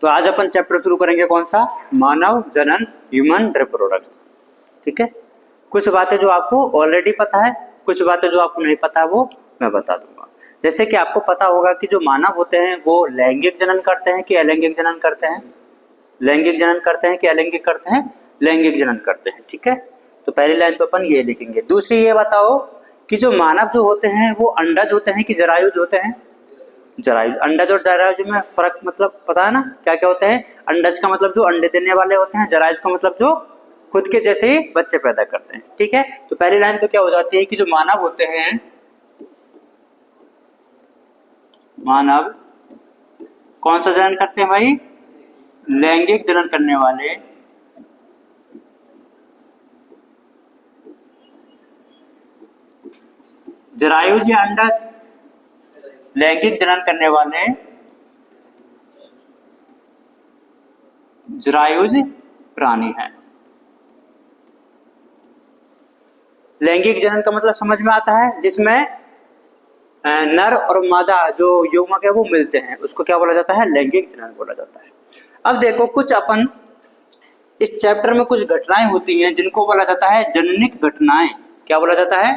तो आज अपन चैप्टर शुरू करेंगे कौन सा, मानव जनन, ह्यूमन रिप्रोडक्शन। ठीक है, कुछ बातें जो आपको ऑलरेडी पता है, कुछ बातें जो आपको नहीं पता है वो मैं बता दूंगा। जैसे कि आपको पता होगा कि जो मानव होते हैं वो लैंगिक जनन करते हैं कि अलैंगिक जनन करते हैं, लैंगिक जनन करते हैं कि अलैंगिक करते हैं, लैंगिक जनन करते हैं। ठीक है, तो पहली लाइन तो अपन ये लिखेंगे। दूसरी ये बताओ कि जो मानव जो होते हैं वो अंडज होते हैं कि जरायुज होते हैं, जरायुज। अंडज और जरायुज में फर्क मतलब पता है ना, क्या क्या होते हैं। अंडज का मतलब जो अंडे देने वाले होते हैं, जरायुज का मतलब जो खुद के जैसे ही बच्चे पैदा करते हैं। ठीक है, तो पहली लाइन तो क्या हो जाती है कि जो मानव होते हैं, मानव कौन सा जनन करते हैं भाई, लैंगिक जनन करने वाले, जरायुज या अंडज लैंगिक जनन करने वाले जरायुज प्राणी है। लैंगिक जनन का मतलब समझ में आता है, जिसमें नर और मादा जो युग्मक है वो मिलते हैं, उसको क्या बोला जाता है, लैंगिक जनन बोला जाता है। अब देखो कुछ अपन इस चैप्टर में कुछ घटनाएं होती हैं जिनको बोला जाता है जननिक घटनाएं। क्या बोला जाता है,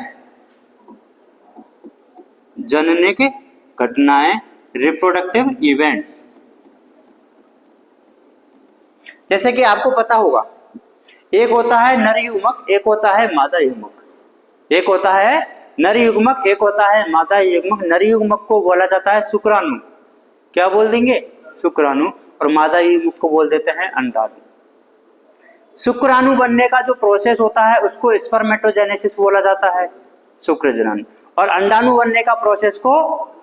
जननिक घटनाएं, रिप्रोडक्टिव इवेंट्स। जैसे कि आपको पता होगा एक होता है नर युग्मक, एक होता है मादा युग्मक, एक होता है नर युग्मक, एक होता है मादा युग्मक। नर युग्मक को बोला जाता है शुक्राणु, क्या बोल देंगे, शुक्राणु, और मादा युग्मक को बोल देते हैं अंडाणु। शुक्राणु बनने का जो प्रोसेस होता है उसको स्पर्मेटोजेनेसिस बोला जाता है, शुक्र जनन, और अंडाणु बनने का प्रोसेस को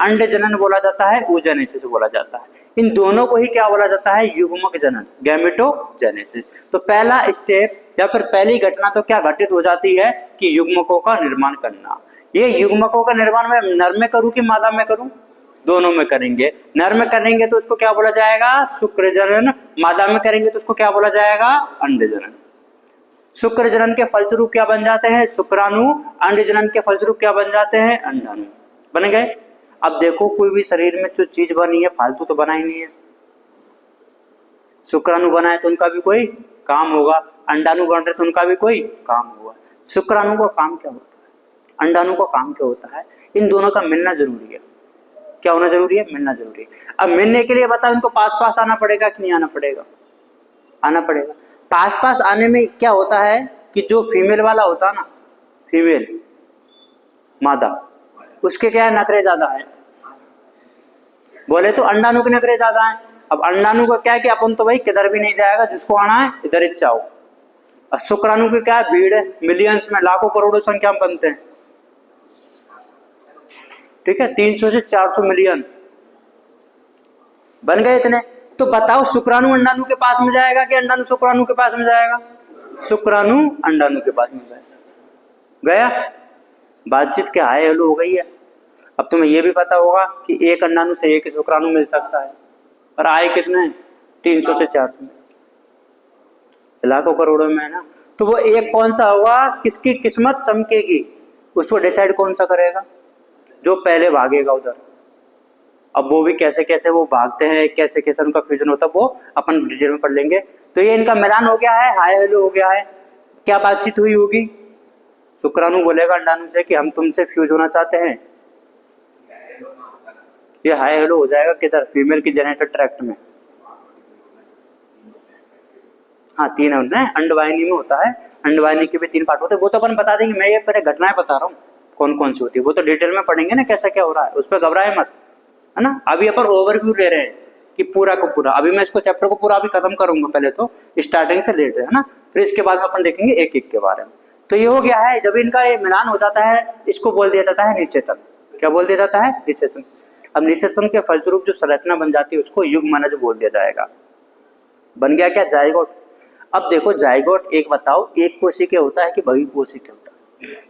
अंड जनन बोला जाता है, oogenesis बोला जाता है। इन दोनों को ही क्या बोला जाता है, युग्मक जनन, गैमेटोजेनेसिस। तो पहला स्टेप या फिर पहली घटना तो क्या घटित हो जाती है कि युग्मकों का निर्माण करना। ये युग्मकों का निर्माण मैं नर में करूं कि मादा में करूं, दोनों में करेंगे। नर में करेंगे तो उसको क्या बोला जाएगा, शुक्र जनन, मादा में करेंगे तो उसको क्या बोला जाएगा, अंड जनन। शुक्र जनन के फलस्वरूप क्या बन जाते हैं, शुक्राणु, अंड जनन के फलस्वरूप क्या बन जाते हैं, अंडाणु बन गए। अब देखो कोई भी शरीर में जो चीज बनी है फालतू तो बना ही नहीं है। शुक्राणु बना है तो उनका भी कोई काम होगा, अंडाणु बन रहे तो उनका भी कोई काम होगा। शुक्राणु का काम क्या होता है, अंडाणु का काम क्या होता है, इन दोनों का मिलना जरूरी है। क्या होना जरूरी है, मिलना जरूरी है। अब मिलने के लिए बताओ इनको पास पास आना पड़ेगा कि नहीं आना पड़ेगा, आना पड़ेगा। पास पास आने में क्या होता है कि जो फीमेल वाला होता है ना, फीमेल मादा, उसके क्या है, नखरे ज्यादा है। बोले तो अंडाणु के नखरे ज्यादा है। अब अंडाणु का क्या है कि अपन तो भाई किधर भी नहीं जाएगा, जिसको आना है इधर ही चाहो। और शुक्राणु की क्या है, भीड़ है, मिलियंस में, लाखों करोड़ों संख्या में बनते हैं। ठीक है, 300 से 400 मिलियन बन गए इतने। तो बताओ शुक्राणु अंडाणु के पास में जाएगा कि अंडाणु शुक्राणु के पास में जाएगा, शुक्राणु अंडाणु के पास में जाएगा। गया, बातचीत क्या हाय हेलो हो गई है। अब तुम्हें यह भी पता होगा कि एक अंडाणु से एक शुक्राणु मिल सकता है, और आए कितने, 300 से 400, लाखों करोड़ों में है ना। तो वो एक कौन सा होगा, किसकी किस्मत चमकेगी उसको डिसाइड कौन सा करेगा, जो पहले भागेगा उधर। अब वो भी कैसे कैसे वो भागते हैं, कैसे कैसे उनका फ्यूजन होता है, वो अपन डिटेल में पढ़ लेंगे। तो ये इनका मिलान हो गया है, हाय हेलो हो गया है। क्या बातचीत हुई होगी, शुक्राणु बोलेगा अंडाणु से कि हम तुमसे फ्यूज होना चाहते हैं, ये हाय हेलो हो जाएगा किधर, फीमेल की जेनेटर ट्रैक्ट में। हाँ, 3 अंडवाहिनी में होता है, अंडवाहिनी के भी 3 पार्ट होते हैं। वो तो अपन बता देंगे, मैं ये पहले घटनाएं बता रहा हूँ कौन कौन सी होती है, वो तो डिटेल में पढ़ेंगे ना कैसा क्या हो रहा है, उस पर घबराए मत, है ना। अभी अपन ओवरव्यू ले रहे हैं कि पूरा को पूरा, अभी मैं इसको चैप्टर को पूरा अभी खत्म करूंगा, पहले तो स्टार्टिंग से ले रहे हैं ना, फिर इसके बाद में अपन देखेंगे एक एक के बारे में। तो ये हो गया है, जब इनका ये मिलान हो जाता है इसको बोल दिया जाता है निषेचन। क्या बोल दिया जाता है, निषेचन। अब निषेचन के फलस्वरूप जो संरचना बन जाती है उसको युग्मनज बोल दिया जाएगा। बन गया क्या, जाइगोट। अब देखो जाइगोट एक बताओ, एक कोशिकीय होता है कि बहुकोशिकीय होता है।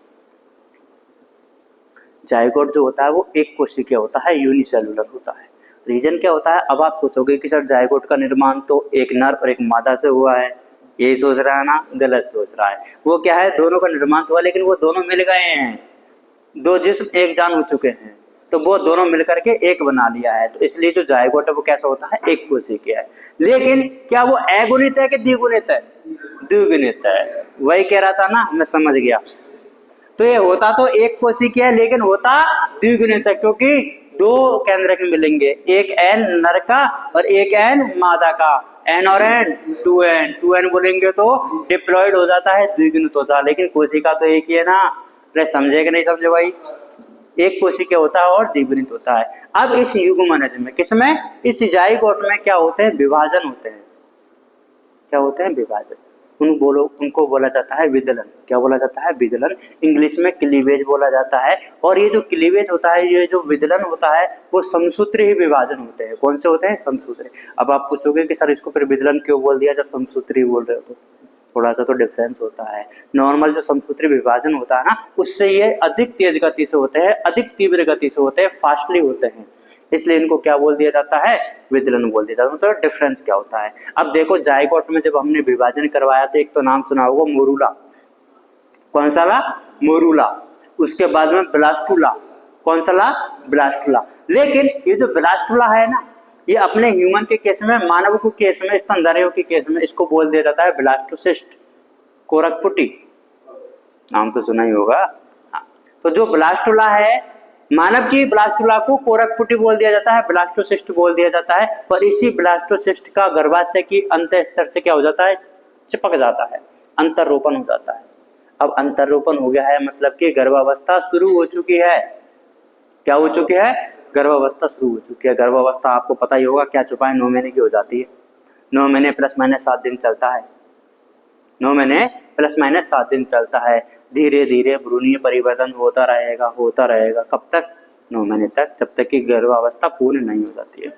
जाइगोट जो होता है वो एक कोशिकीय होता है, यूनिसेलुलर होता है। रीजन क्या होता है, अब आप सोचोगे कि सर जाइगोट का निर्माण तो एक नर और एक मादा से हुआ है, यही सोच रहा है ना, गलत सोच रहा है। वो क्या है, दोनों का निर्माण हुआ लेकिन वो दोनों मिल गए हैं, 2 जिस्म एक जान हो चुके हैं। तो वो दोनों मिलकर के एक बना लिया है, तो इसलिए जो जायगोट है वो कैसा होता है, एक कोशिकीय है। लेकिन क्या वो अगुणित है कि द्विगुणित है, द्विगुणित है। वही कह रहा था ना, मैं समझ गया। तो ये होता तो एक कोशिकीय है लेकिन होता द्विगुणित है, क्योंकि दो केंद्रक मिलेंगे, एक एन नर का और एक एन मादा का, एन और एन 2n, 2n बोलेंगे तो डिप्लॉयड हो जाता है, द्विगुणित होता है। लेकिन कोशिका तो एक ही है ना, अरे समझे कि नहीं समझे भाई, एक कोशिकीय होता है और द्विगुणित होता है। अब इस युग्मनज में, किसमें, इस जाइगोट में क्या होते हैं, विभाजन होते हैं। क्या होते हैं, विभाजन। उनको बोला जाता है विदलन। क्या बोला जाता है, विदलन। इंग्लिश में क्लीवेज बोला जाता है। और ये जो क्लीवेज होता है, ये जो विदलन होता है, वो समसूत्री ही विभाजन होते हैं। कौन से होते हैं, समसूत्री। अब आप पूछोगे कि सर इसको फिर विदलन क्यों बोल दिया जब समसूत्री बोल रहे हो, तो थोड़ा सा तो डिफरेंस होता है। नॉर्मल जो समसूत्री विभाजन होता है ना, उससे ये अधिक तेज गति से होते हैं, अधिक तीव्र गति से होते हैं, फास्टली होते हैं, इसलिए इनको क्या बोल दिया जाता है, विदलन बोल दिया जाता है। तो डिफरेंस क्या होता है। अब देखो जाइगोट में जब हमने विभाजन करवाया तो एक तो नाम सुना होगा मोरूला। कौन सा ला, मोरूला। उसके बाद में ब्लास्टुला। कौन सा ला, ब्लास्टुला। लेकिन ये जो ब्लास्टुला है ना, ये अपने ह्यूमन के केस में, मानव के केस में, स्तनधारियों के केस में इसको बोल दिया जाता है ब्लास्टोसिस्ट, कोरकपुटी। नाम तो सुना ही होगा। तो जो ब्लास्टुला है, मानव की ब्लास्टुला को कोरकपुटी बोल दिया जाता है, ब्लास्टोसिस्ट बोल दिया जाता है। और इसी ब्लास्टोसिस्ट का गर्भाशय की अंत स्तर से क्या हो जाता है, चिपक जाता है, अंतररोपण हो जाता है। अब अंतररोपण हो गया है मतलब कि गर्भावस्था शुरू हो चुकी है। क्या हो चुकी है, गर्भावस्था शुरू हो चुकी है। गर्भावस्था आपको पता ही होगा क्या छुपा है, 9 महीने की हो जाती है। 9 महीने प्लस माइनस 7 दिन चलता है। 9 महीने प्लस माइनस 7 दिन चलता है। धीरे धीरे भ्रूणीय परिवर्तन होता रहेगा, होता रहेगा। कब तक, 9 महीने तक, जब तक कि गर्भावस्था पूर्ण नहीं हो जाती है।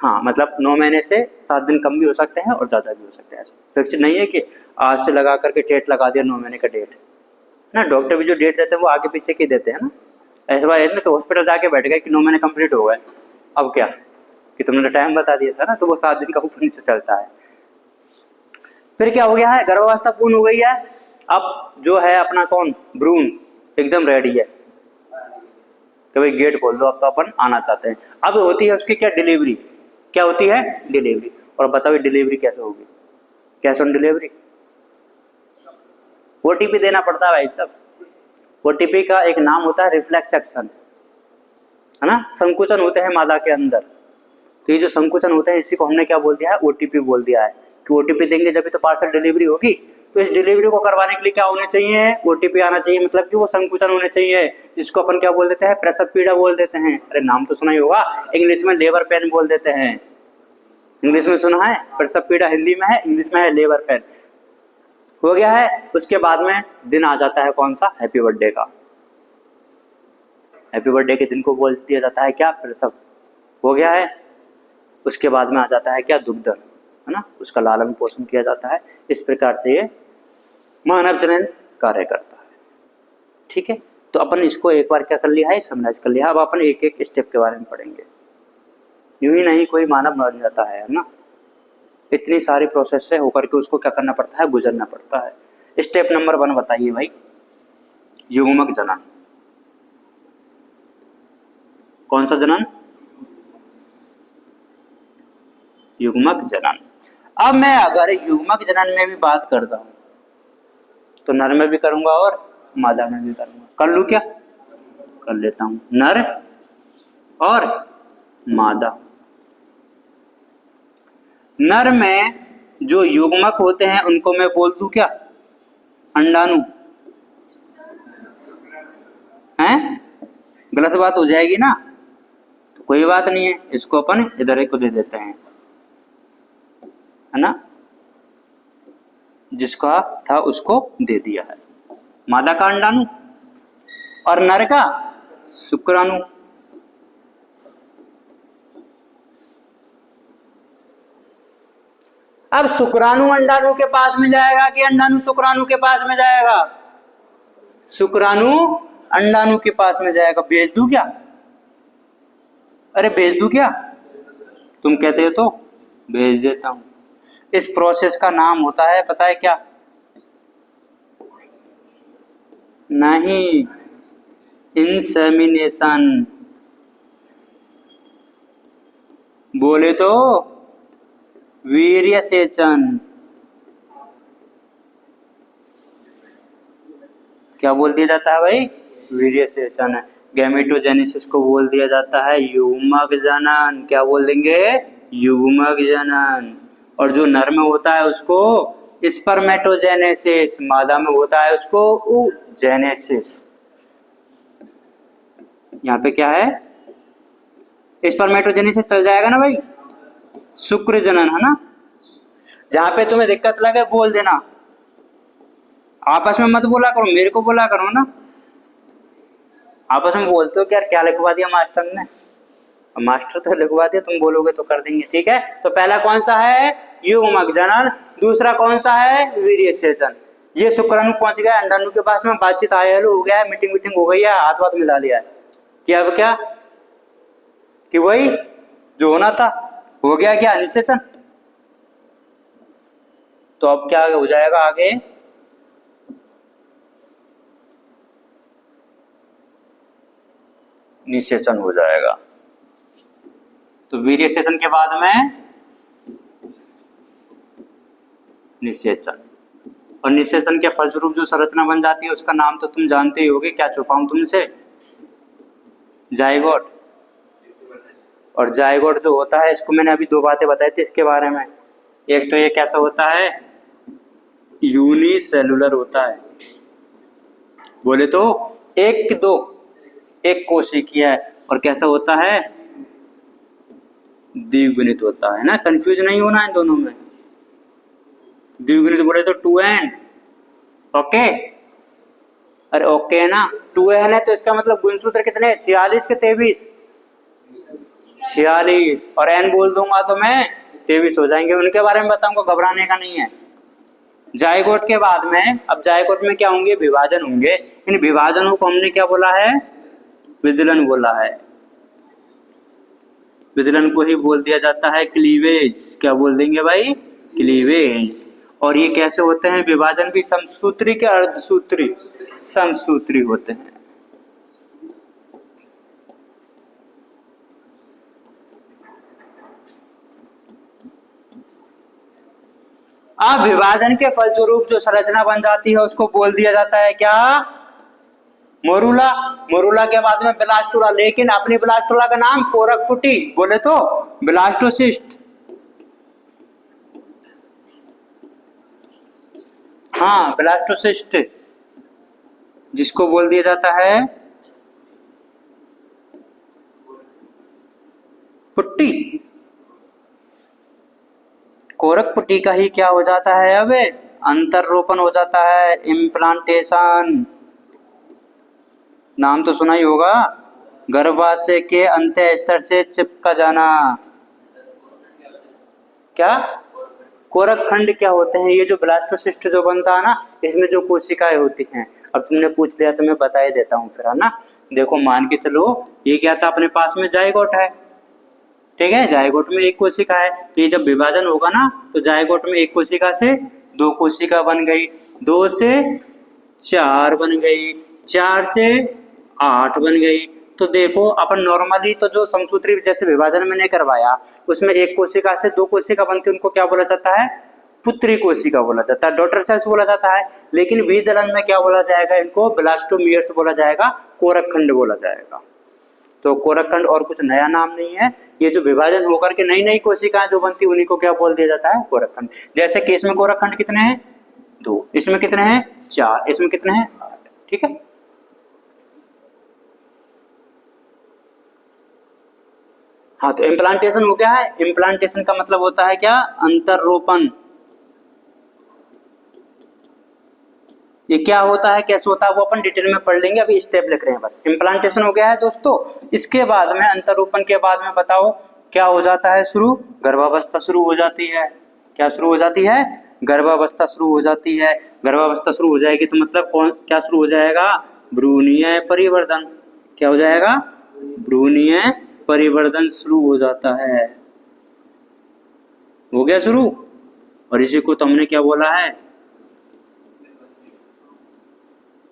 हाँ, मतलब 9 महीने से 7 दिन कम भी हो सकते हैं और ज्यादा भी हो सकते हैं। ऐसा फिक्स नहीं है कि आज से लगा करके डेट लगा दिया 9 महीने का डेट ना। डॉक्टर भी जो डेट देते हैं वो आगे पीछे की देते हैं ना। ऐसा बात है ना कि हॉस्पिटल जाके बैठ गए कि 9 महीने कंप्लीट हो गए, अब क्या कि तुमने टाइम बता दिया था ना, तो वो 7 दिन का ऊपर नीचे चलता है। फिर क्या हो गया है, गर्भावस्था पूर्ण हो गई है। अब जो है अपना कौन, भ्रूण एकदम रेडी है कि भाई गेट खोल दो, अब तो अपन आना चाहते हैं। अब होती है उसकी क्या, डिलीवरी। क्या होती है, डिलीवरी। और बताओ डिलीवरी कैसे होगी, कैसे ऑन डिलीवरी, ओटीपी देना पड़ता है भाई सब। ओटीपी का एक नाम होता है रिफ्लेक्स एक्शन, है ना। संकुचन होते हैं मादा के अंदर। तो ये जो संकुचन होते हैं इसी को हमने क्या बोल दिया है, ओटीपी बोल दिया है कि ओटीपी देंगे जब तो पार्सल डिलीवरी होगी। तो इस डिलीवरी को करवाने के लिए क्या होने चाहिए, ओटीपी आना चाहिए, मतलब कि वो संकुचन होने चाहिए, जिसको अपन क्या बोल देते हैं, प्रसव पीड़ा बोल देते हैं। अरे नाम तो सुना ही होगा, इंग्लिश में लेबर पेन बोल देते हैं। इंग्लिश में सुना है, प्रसव पीड़ा हिंदी में है, इंग्लिश में है लेबर पेन। हो गया है। उसके बाद में दिन आ जाता है कौन सा, हैप्पी बर्थडे का। हैप्पी बर्थडे के दिन को बोल दिया जाता है क्या, प्रसव। हो गया है। उसके बाद में आ जाता है क्या, दुग्धन, है ना, उसका लालन पोषण किया जाता है। इस प्रकार से ये मानव जनन कार्य करता है। ठीक है, तो अपन इसको एक बार क्या कर लिया है, समराइज कर लिया। अब अपन एक एक स्टेप के बारे में पढ़ेंगे। यूं ही नहीं कोई मानव बन जाता है ना, इतनी सारी प्रोसेस से होकर के उसको क्या करना पड़ता है, गुजरना पड़ता है। स्टेप नंबर 1 बताइए भाई, युग्मक जनन। कौन सा जनन, युग्मक जनन। अब मैं अगर युग्मक जनन में भी बात करता हूं तो नर में भी करूंगा और मादा में भी करूंगा। कर लूं क्या, कर लेता हूं, नर और मादा। नर में जो युग्मक होते हैं उनको मैं बोल दूं क्या, अंडाणु। हैं, गलत बात हो जाएगी ना, तो कोई बात नहीं है, इसको अपन इधर को दे देते हैं, है ना। जिसका था उसको दे दिया है। मादा का अंडाणु और नर का शुक्राणु। अब शुक्राणु अंडाणु के पास में जाएगा कि अंडाणु शुक्राणु के पास में जाएगा, शुक्राणु अंडाणु के पास में जाएगा। भेज दूं क्या, अरे भेज दूं क्या, तुम कहते हो तो भेज देता हूं। इस प्रोसेस का नाम होता है, पता है क्या, नहीं, इंसेमिनेशन, बोले तो वीर्य सेचन। क्या बोल दिया जाता है भाई? वीर्य सेचन। गैमेटोजेनेसिस को बोल दिया जाता है युग्मक जनन। क्या बोल देंगे? युग्मक जनन। और जो नर में होता है उसको स्पर्मेटोजेनेसिस, मादा में होता है उसको oogenesis। यहाँ पे क्या है? स्पर्मेटोजेनेसिस चल जाएगा ना भाई, शुक्र जनन है ना। जहां पे तुम्हें दिक्कत लगे बोल देना, आपस में मत बोला करो, मेरे को बोला करो ना। आपस में बोलते हो कि यार क्या लिखवा दिया मास्टर ने, मास्टर तो लिखवा दिया, तुम बोलोगे तो कर देंगे। ठीक है, तो पहला कौन सा है? युग्मक जनन। दूसरा कौन सा है? वीर्य सेचन। ये शुक्राणु पहुंच गया अंडाणु के पास में, बातचीत हाय हेलो हो गया है, मीटिंग हो गई है, हाथ वाथ मिला लिया है। क्या अब क्या कि वही जो होना था हो गया, क्या निषेचन। तो अब क्या हो जाएगा आगे? निषेचन हो जाएगा। तो वीर्य सेचन के बाद में निषेचन, और निषेचन के फलस्वरूप जो संरचना बन जाती है उसका नाम तो तुम जानते ही होगे, क्या छुपाऊं तुमसे? जाइगोट। और जाइगोट जो होता है, इसको मैंने अभी दो बातें बताई थी इसके बारे में। एक तो ये कैसा होता है? यूनिसेलुलर होता है, बोले तो एक कोशिकीय है। और कैसा होता है? द्विगुणित होता है ना। कंफ्यूज नहीं होना इन दोनों में। द्विगुणित बोले तो 2n। ओके, अरे ओके है ना। 2n है तो इसका मतलब गुणसूत्र कितने? 46 के 23, 46। और n बोल दूंगा तो मैं 23 हो जाएंगे। उनके बारे में बताऊंगा, घबराने का नहीं है। जाइगोट के बाद में, अब जाइगोट में क्या होंगे? विभाजन होंगे। इन विभाजनों को हमने क्या बोला है? विदलन बोला है। विदलन को ही बोल दिया जाता है क्लीवेज। क्या बोल देंगे भाई? क्लीवेज। और ये कैसे होते हैं विभाजन भी? समसूत्री के अर्धसूत्री? समसूत्री होते हैं। अब विभाजन के फलस्वरूप जो संरचना बन जाती है उसको बोल दिया जाता है क्या? मोरूला। मोरूला के बाद में ब्लास्टुला। लेकिन अपनी ब्लास्टुला का नाम कोरकपुटी, बोले तो ब्लास्टोसिस्ट। हाँ, ब्लास्टोसिस्ट, जिसको बोल दिया जाता है पुट्टी। कोरकपुटी का ही क्या हो जाता है? अब अंतररोपण हो जाता है, इम्प्लांटेशन। नाम तो सुना ही होगा, गर्भाशय के अंत्य स्तर से चिपका जाना। क्या? कोरकखंड क्या होते हैं? ये जो ब्लास्टोसिस्ट जो बनता है ना, इसमें जो कोशिकाएं होती हैं। अब तुमने पूछ लिया तो मैं बता ही देता हूँ फिर, है ना। देखो मान के चलो, ये क्या था अपने पास में? जाइगोट है। ठीक है, जाइगोट में एक कोशिका है। तो ये जब विभाजन होगा ना, तो जाइगोट में एक कोशिका से दो कोशिका बन गई, 2 से 4 बन गई, 4 से 8 बन गई। तो देखो अपन नॉर्मली तो जो समसूत्री जैसे विभाजन मैंने करवाया, उसमें एक कोशिका से दो कोशिका बनती है, उनको क्या बोला जाता है? पुत्री कोशिका बोला जाता है, डॉटर सेल्स बोला जाता है। लेकिन बीजदलन में क्या बोला जाएगा? इनको ब्लास्टोमियर्स बोला जाएगा, कोरकखंड बोला जाएगा। तो कोरकखंड और कुछ नया नाम नहीं है। ये जो विभाजन होकर के नई नई कोशिकाएं जो बनती है उन्हीं को क्या बोल दिया जाता है? कोरकखंड। जैसे कि इसमें कोरकखंड कितने हैं? 2। इसमें कितने हैं? 4। इसमें कितने हैं? 8। ठीक है। हाँ, तो इम्प्लांटेशन हो गया है। इम्प्लांटेशन का मतलब होता है क्या? अंतररोपण। ये क्या होता है, कैसे होता है, वो अपन डिटेल में पढ़ लेंगे, अभी स्टेप लिख रहे हैं बस। इम्प्लांटेशन हो गया है दोस्तों। इसके बाद में अंतररोपण के बाद में बताओ क्या हो जाता है? शुरू गर्भावस्था शुरू हो जाती है। क्या शुरू हो जाती है? गर्भावस्था शुरू हो जाती है। गर्भावस्था शुरू हो जाएगी तो मतलब कौन क्या शुरू हो जाएगा? भ्रूणीय परिवर्धन। क्या हो जाएगा? भ्रूणीय परिवर्धन शुरू हो जाता है। हो गया शुरू। और इसी को तो हमने क्या बोला है?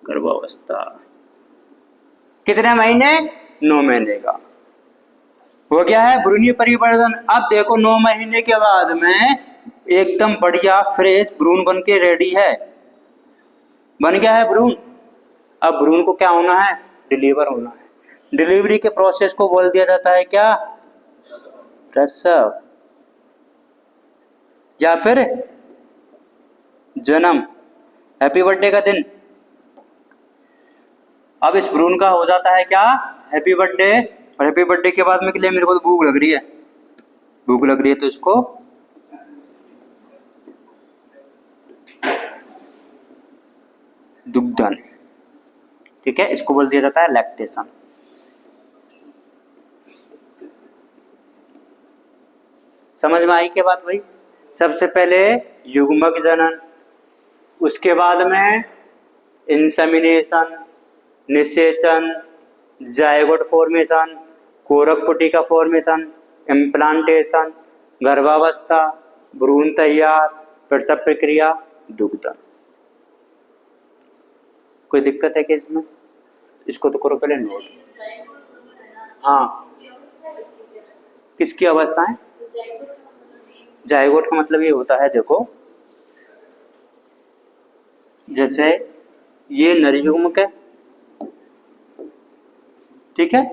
गर्भावस्था। कितने महीने? 9 महीने का। वो क्या है? भ्रूणीय परिवर्तन। अब देखो 9 महीने के बाद में एकदम बढ़िया फ्रेश भ्रूण बन के रेडी है, बन गया है भ्रूण। अब भ्रूण को क्या होना है? डिलीवर होना है। डिलीवरी के प्रोसेस को बोल दिया जाता है क्या? प्रसव या फिर जन्म। हैप्पी बर्थडे का दिन। अब इस भ्रूण का हो जाता है क्या? Happy birthday. और हैप्पी बर्थडे के बाद में के लिए मेरे को तो भूख लग रही है, भूख लग रही है तो इसको दुग्धन, ठीक है, इसको बोल दिया जाता है लैक्टेशन। समझ में आई क्या बात भाई? सबसे पहले युग्मक जनन, उसके बाद में इंसेमिनेशन, निषेचन, जायगोट फॉर्मेशन, कोरक पुटिका फॉर्मेशन, इम्प्लांटेशन, गर्भावस्था, भ्रूण तैयार, प्रसव प्रक्रिया, दुग्धन। कोई दिक्कत है क्या इसमें? इसको तो करो पहले नोट। हाँ, किसकी अवस्था है? जायगोट का मतलब ये होता है, देखो जैसे ये नर युग्मक है, ठीक है,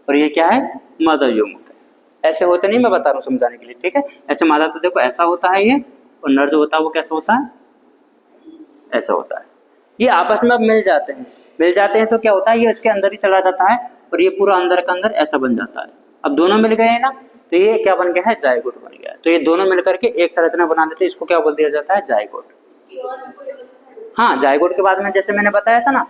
और ये क्या है? मादा युग्मक है। ऐसे होते नहीं, मैं बता रहा हूँ समझाने के लिए, ठीक है। ऐसे मादा तो देखो ऐसा होता है ये, और नर जो होता है वो कैसा होता है? ऐसा होता है। ये आपस में अब मिल जाते हैं, मिल जाते हैं तो क्या होता है? ये इसके अंदर ही चला जाता है और ये पूरा अंदर का अंदर ऐसा बन जाता है। अब दोनों मिल गए हैं ना, तो ये क्या बन गया है? जायगोट बन गया है। तो ये दोनों मिलकर के एक संरचना बना देते हैं, इसको क्या बोल दिया जाता है? जायगोट। हाँ, जायगोट के बाद में जैसे मैंने बताया था ना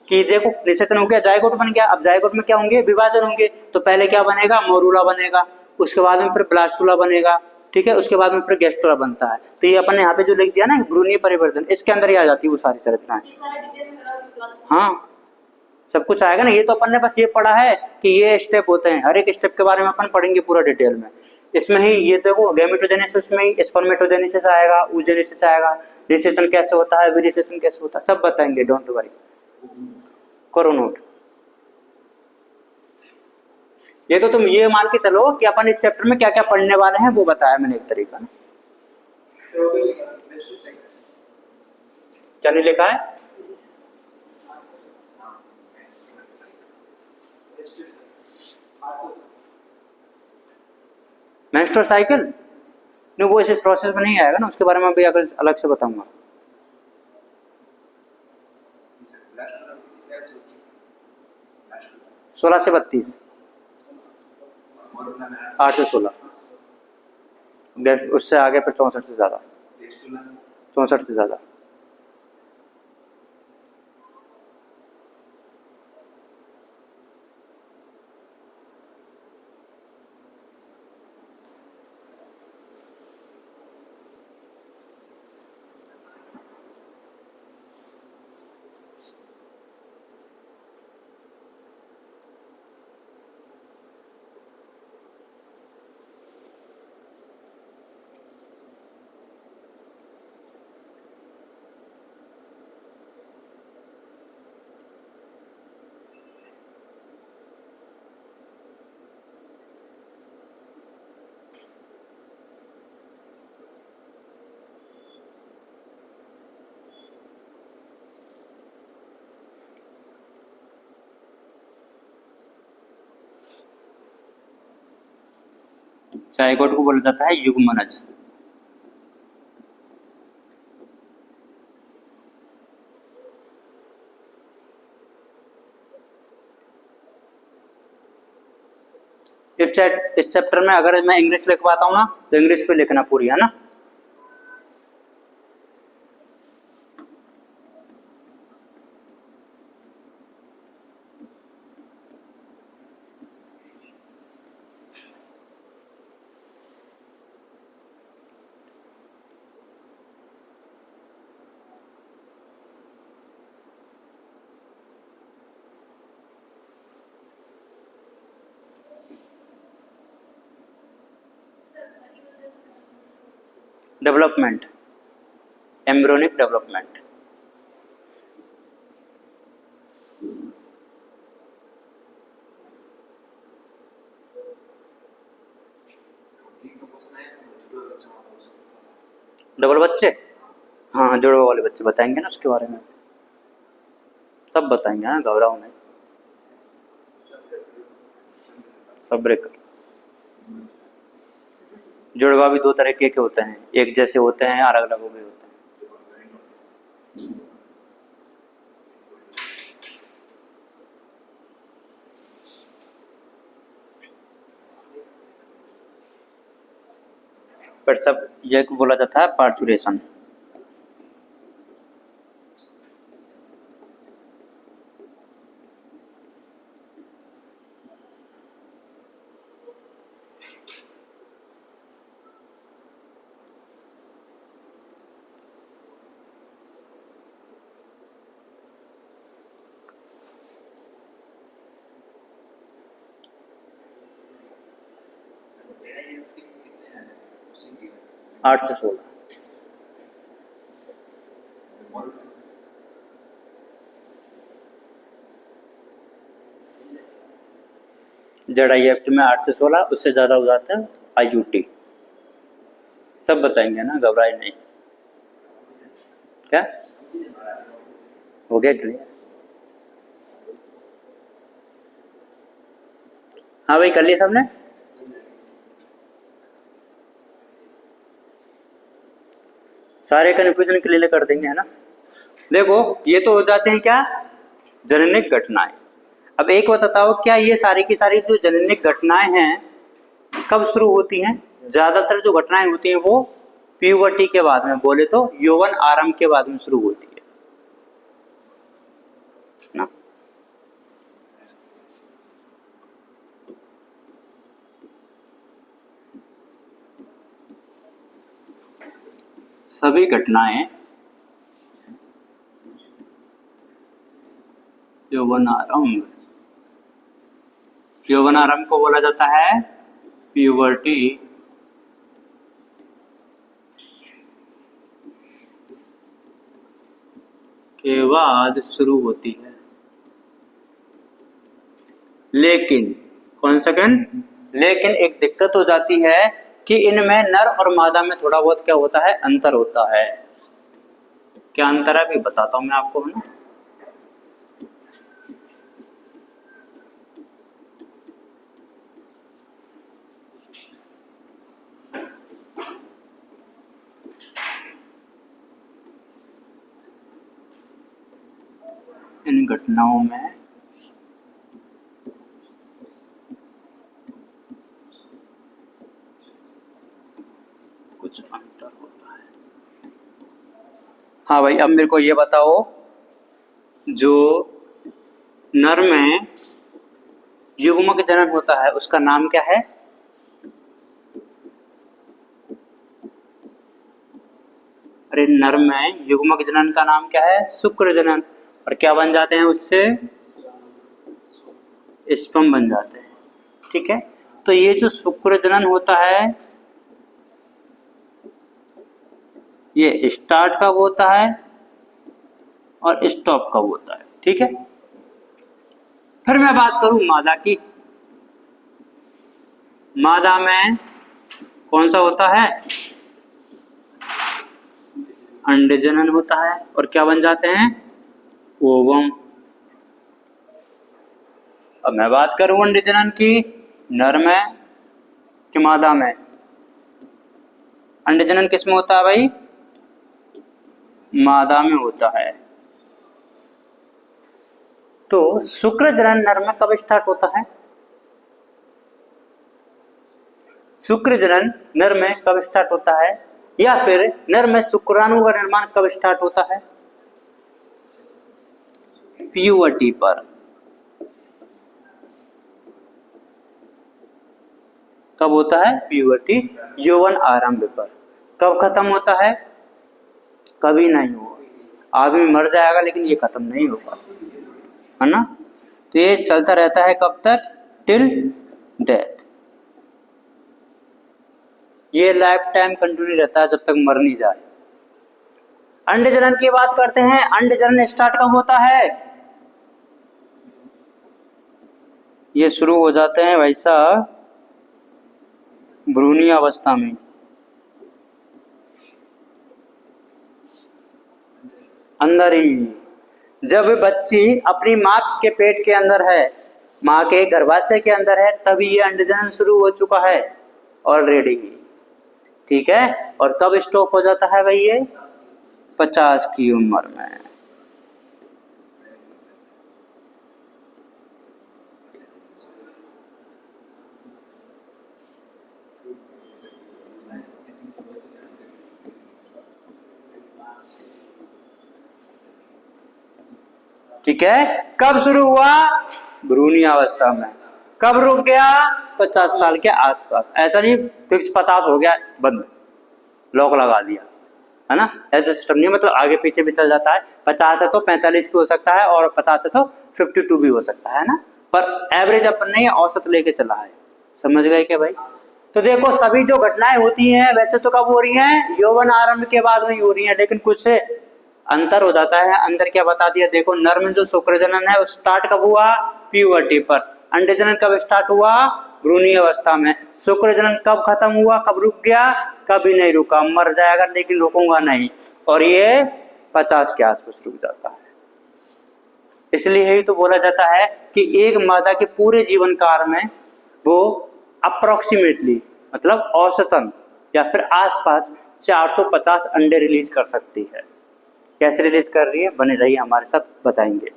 कि देखो निषेचन हो गया, जायगोट बन गया। अब जायगोट में क्या होंगे? विभाजन होंगे। तो पहले क्या बनेगा? मोरूला बनेगा, उसके बाद में फिर ब्लास्टुला बनेगा, ठीक है, उसके बाद में फिर गैस्ट्रोला बनता है। तो ये अपन ने यहाँ पे जो लिख दिया ना भ्रूणीय परिवर्तन, इसके अंदर ही आ जाती है वो सारी संरचनाएं। हाँ, सब कुछ आएगा ना। ये तो अपन ने बस ये पढ़ा है कि ये स्टेप होते हैं, हर एक स्टेप के बारे में अपन पढ़ेंगे पूरा डिटेल में। इसमें ही ये देखो गैमेटोजेनेसिस में ही स्पर्मेटोजेनेसिस आएगा, oogenesis आएगा, निषेचन कैसे होता है, विनिषेचन कैसे होता है, सब बताएंगे, डोंट वरी, करो नोट। ये तो तुम ये मान के चलो कि अपन इस चैप्टर में क्या क्या पढ़ने वाले हैं वो बताया मैंने एक तरीका ना। क्या नहीं लिखा है? मेंस्ट्रुअल साइकिल नहीं, वो इस प्रोसेस में नहीं आएगा ना, उसके बारे में भी अगर अलग से बताऊंगा। 16 से 32, 8 से 16, उससे आगे फिर 64 से ज्यादा, 64 से ज्यादा। जायगोट को बोला जाता है युग्मनज। इस चैप्टर में अगर मैं इंग्लिश लिख पाता हूँ ना तो इंग्लिश पे लिखना पूरी, है ना। Development, embryonic development. डबल बच्चे, हाँ जुड़वा वाले बच्चे बताएंगे ना उसके बारे में, सब बताएंगे, हाँ घबराओ नहीं। सब्र कर। जुड़वा भी दो तरह के होते हैं, एक जैसे होते हैं, अलग अलग भी होते हैं। पर सब ये बोला जाता है पार्चुरेशन। आठ से 16 जेड आई एफ में 8 से 16, उससे ज़्यादा हो जाता है IUT। सब बताएंगे ना, घबराए नहीं। क्या हो गया क्लियर? हाँ भाई कर लिया सबने? सारे कन्फ्यूजन क्लियर कर देंगे, है ना। देखो ये तो हो जाते हैं क्या, जननिक घटनाएं। अब एक बात बताओ, क्या ये सारी की सारी जो जननिक घटनाएं हैं कब शुरू होती हैं? ज्यादातर जो घटनाएं होती हैं वो प्यूबर्टी के बाद में, बोले तो यौवन आरंभ के बाद में शुरू होती है ना। सभी घटनाएं यौवन आरंभ, यौवन आरंभ को बोला जाता है प्यूबर्टी के बाद शुरू होती है। लेकिन कौन सेकंड, लेकिन एक दिक्कत हो जाती है कि इनमें नर और मादा में थोड़ा बहुत क्या होता है, अंतर होता है। क्या अंतर है भी बताता हूं मैं आपको, है ना। इन घटनाओं में कुछ अंतर होता है। हाँ भाई अब मेरे को ये बताओ, जो नर में युग्मक जनन होता है उसका नाम क्या है? अरे नर में युग्मक जनन का नाम क्या है? शुक्र जनन। और क्या बन जाते हैं उससे? स्पर्म बन जाते हैं। ठीक है, तो ये जो शुक्र जनन होता है ये स्टार्ट कब होता है और स्टॉप कब होता है? ठीक है, फिर मैं बात करूं मादा की। मादा में कौन सा होता है? अंड जनन होता है। और क्या बन जाते हैं? ओवम। अब मैं बात करूं अंड जनन की, नर में कि मादा में? अंड जनन किस में होता है भाई? मादा में होता है। तो शुक्र जनन नर में कब स्टार्ट होता है? शुक्र जनन नर में कब स्टार्ट होता है? या फिर नर में शुक्राणु का निर्माण कब स्टार्ट होता है? प्यूबर्टी पर। कब होता है? प्यूबर्टी, यौवन आरंभ पर। कब खत्म होता है? कभी नहीं होगा। आदमी मर जाएगा लेकिन ये खत्म नहीं होगा, है ना। तो ये चलता रहता है कब तक? Till death. ये लाइफ टाइम कंटिन्यू रहता है जब तक मर नहीं जाए। अंड जनन की बात करते हैं। अंड जनन स्टार्ट कब होता है? ये शुरू हो जाते हैं भाई साहब भ्रूणीय अवस्था में। अंदर ही। जब बच्ची अपनी माँ के पेट के अंदर है, माँ के गर्भाशय के अंदर है, तभी ये अंडजनन शुरू हो चुका है ऑलरेडी। ठीक है, और कब स्टॉप हो जाता है भाई ये? 50 की उम्र में। ठीक है, कब शुरू हुआ? भ्रूणीय अवस्था में। कब रुक गया? 50 साल के आसपास। ऐसा नहीं फिक्स 50 हो गया बंद, लॉक लगा दिया, है ना? ऐसा सिस्टम नहीं, मतलब आगे पीछे भी चल जाता है। 50 है तो 45 भी हो सकता है, और 50 है तो 52 भी हो सकता है ना? पर एवरेज अपन ने औसत लेके चला है। समझ गए क्या भाई? तो देखो, सभी जो घटनाएं होती हैं वैसे तो कब हो रही हैं? यौवन आरंभ के बाद में ही हो रही हैं, लेकिन कुछ से अंतर हो जाता है। अंदर क्या बता दिया देखो, नर में जो शुक्रजनन है वो स्टार्ट कब हुआ? प्यूबर्टी पर। अंडजनन कब स्टार्ट हुआ? भ्रूणीय अवस्था में। शुक्रजनन कब खत्म हुआ, कब रुक गया? कभी नहीं रुका, मर जाएगा लेकिन रुकूंगा नहीं। और ये 50 के आसपास रुक जाता है। इसलिए ही तो बोला जाता है कि एक मादा के पूरे जीवन काल में वो अप्रोक्सीमेटली, मतलब औसतन या फिर आसपास 450 अंडे रिलीज कर सकती है। कैसे रिलीज कर रही है? बने रहिए हमारे साथ, बताएंगे।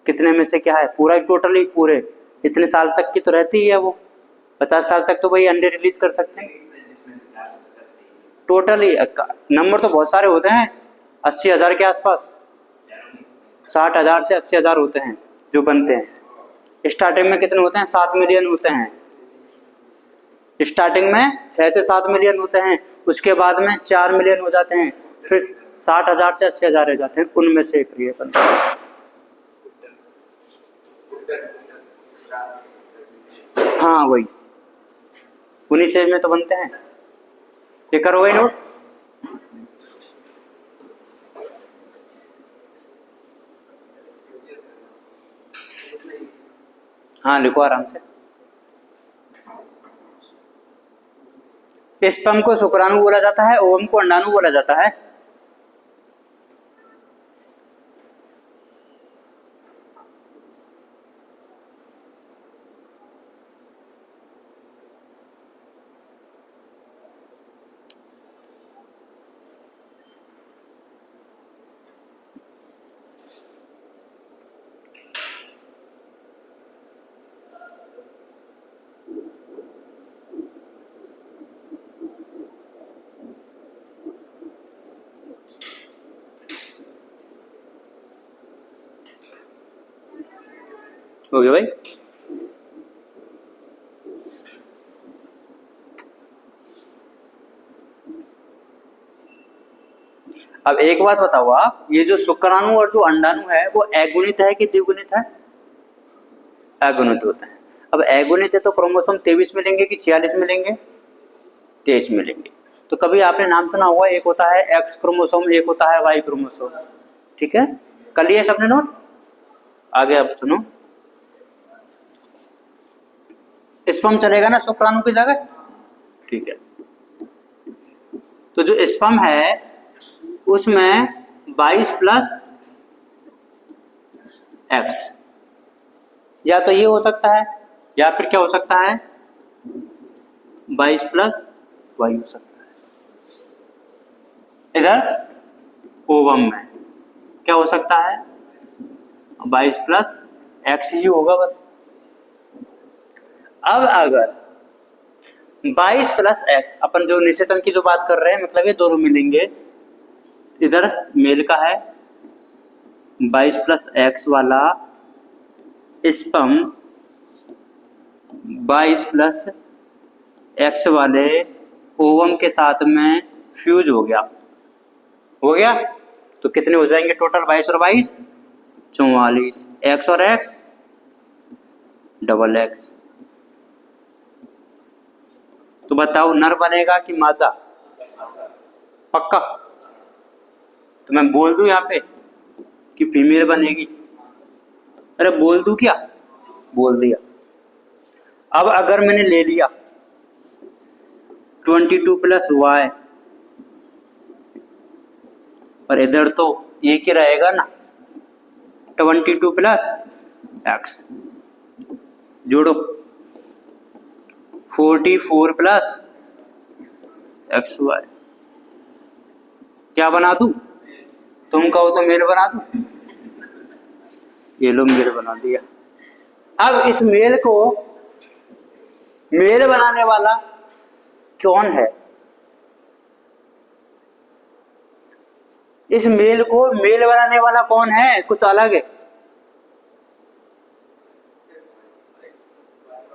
कितने में से क्या है? पूरा टोटली पूरे इतने साल तक की तो रहती है वो। 50 साल तक तो भाई अंडे रिलीज कर सकते हैं टोटली। नंबर तो बहुत सारे होते हैं, 80,000 के आसपास, 60,000 से 80,000 होते हैं जो बनते हैं। स्टार्टिंग में कितने होते हैं? 7 मिलियन होते हैं। स्टार्टिंग में 6 से 7 मिलियन होते हैं, उसके बाद में 4 मिलियन हो जाते हैं, फिर 60,000 से 80,000 रह जाते हैं। उनमें से एक ये बनता है। हाँ वही, उन्हीं से में तो बनते हैं। ये करो भाई नोट। हाँ लिखो आराम से। स्पर्म को शुक्राणु बोला जाता है, ओवम को अंडाणु बोला जाता है। हो गया भाई? अब एक बात बताओ आप, ये जो शुक्राणु और जो अंडाणु है वो अगुणित है कि द्विगुणित है? अगुणित होता है। अब अगुणित है तो क्रोमोसोम 23 मिलेंगे कि 46 मिलेंगे? 23 मिलेंगे। तो कभी आपने नाम सुना होगा, एक होता है एक्स क्रोमोसोम, एक होता है वाई क्रोमोसोम। ठीक है, कर लिया सबने नोट? आगे अब सुनो, स्पर्म चलेगा ना शुक्राणु की जगह? ठीक है, तो जो स्पर्म है उसमें 22 प्लस एक्स, या तो ये हो सकता है या फिर क्या हो सकता है, 22 प्लस वाई हो सकता है। इधर ओवम में क्या हो सकता है, 22 प्लस एक्स ही होगा बस। अब अगर 22 प्लस एक्स, अपन जो निषेचन की जो बात कर रहे हैं, मतलब ये दोनों मिलेंगे। इधर मेल का है 22 प्लस एक्स वाला स्पर्म 22 प्लस एक्स वाले ओवम के साथ में फ्यूज हो गया। तो कितने हो जाएंगे टोटल? 22 और 22 44, एक्स और एक्स डबल एक्स। तो बताओ नर बनेगा कि मादा? पक्का? तो मैं बोल दूं यहाँ पे कि फीमेल बनेगी? अरे बोल दूं क्या? बोल दिया। अब अगर मैंने ले लिया 22 प्लस वाई और इधर तो एक ही रहेगा ना, 22 प्लस एक्स, जोड़ो 44 प्लस एक्स वाई। क्या बना दूं? तुम कहो तो मेल बना दूं। ये लो मेल बना दिया। अब इस मेल को मेल बनाने वाला कौन है? इस मेल को मेल बनाने वाला कौन है? कुछ अलग है,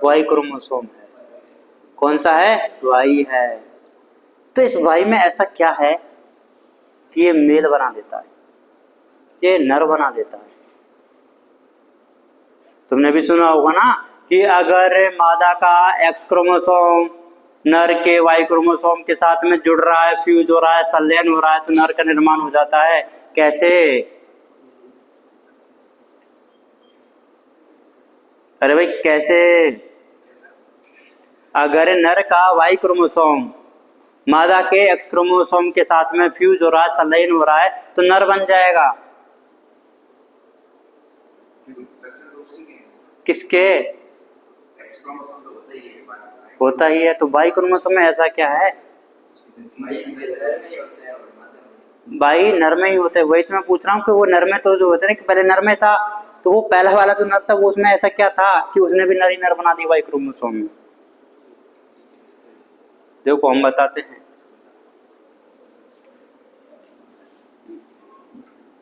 वाई क्रोमोसोम है। कौन सा है? वाई है। तो इस वाई में ऐसा क्या है कि ये मेल बना देता है, ये नर बना देता है? तुमने भी सुना होगा ना कि अगर मादा का एक्स क्रोमोसोम नर के वाई क्रोमोसोम के साथ में जुड़ रहा है, फ्यूज हो रहा है, संलयन हो रहा है, तो नर का निर्माण हो जाता है। कैसे? अरे भाई कैसे? अगर नर का वाई क्रोमोसोम मादा के एक्स क्रोमोसोम के साथ में फ्यूज हो रहा है, संलयन हो रहा है, तो नर बन जाएगा। किसके? होता ही है। तो वाई क्रोमोसोम में ऐसा क्या है? वाई नर में ही होता है। वही तो मैं पूछ रहा हूँ कि वो नर में तो जो होता है ना, कि पहले नर में था, तो वो पहला वाला जो नर था वो उसमें ऐसा क्या था कि उसने भी नर ही नर बना दी वाई क्रोमोसोम में? देखो हम बताते हैं।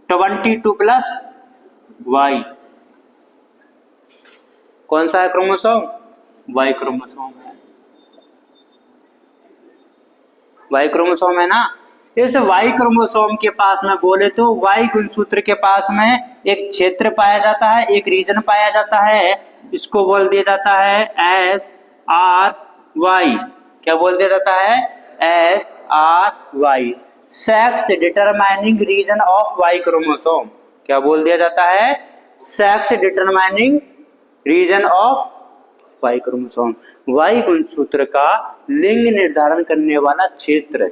22 प्लस वाई कौन सा है क्रोमोसोम? वाई क्रोमोसोम है। वाई क्रोमोसोम है ना। इस वाई क्रोमोसोम के पास में बोले तो वाई गुणसूत्र के पास में एक क्षेत्र पाया जाता है, एक रीजन पाया जाता है। इसको बोल दिया जाता है एस आर वाई। क्या बोल दिया जाता है? S R Y, sex determining region of Y chromosome. क्या बोल दिया जाता है? Sex determining region of Y chromosome. Y गुणसूत्र का लिंग निर्धारण करने वाला क्षेत्र,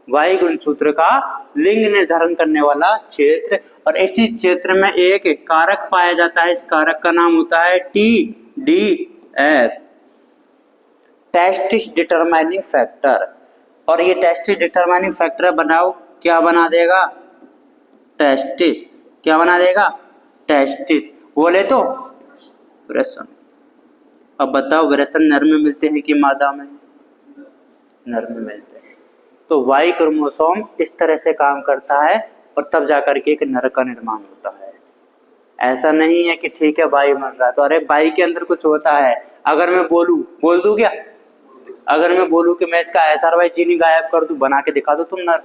वाई गुणसूत्र का लिंग निर्धारण करने वाला क्षेत्र। और इसी क्षेत्र में एक कारक पाया जाता है, इस कारक का नाम होता है TDF, टेस्टिस डिटरमाइनिंग फैक्टर। और ये टेस्टिस डिटरमाइनिंग फैक्टर बनाओ, क्या बना देगा? टेस्टिस। क्या बना देगा? टेस्टिस। बोले तो वृषण। अब बताओ वृषण नर में मिलते हैं कि मादा में? नर में मिलते हैं। तो वाई क्रोमोसोम इस तरह से काम करता है और तब जाकर के एक नर का निर्माण होता है। ऐसा नहीं है कि ठीक है वाई बन रहा है तो अरे वाई के अंदर कुछ होता है। अगर मैं बोल दूं क्या? अगर मैं बोलूं कि मैं इसका SRY जीन गायब कर दूं, बना के दिखा दो तुम नर।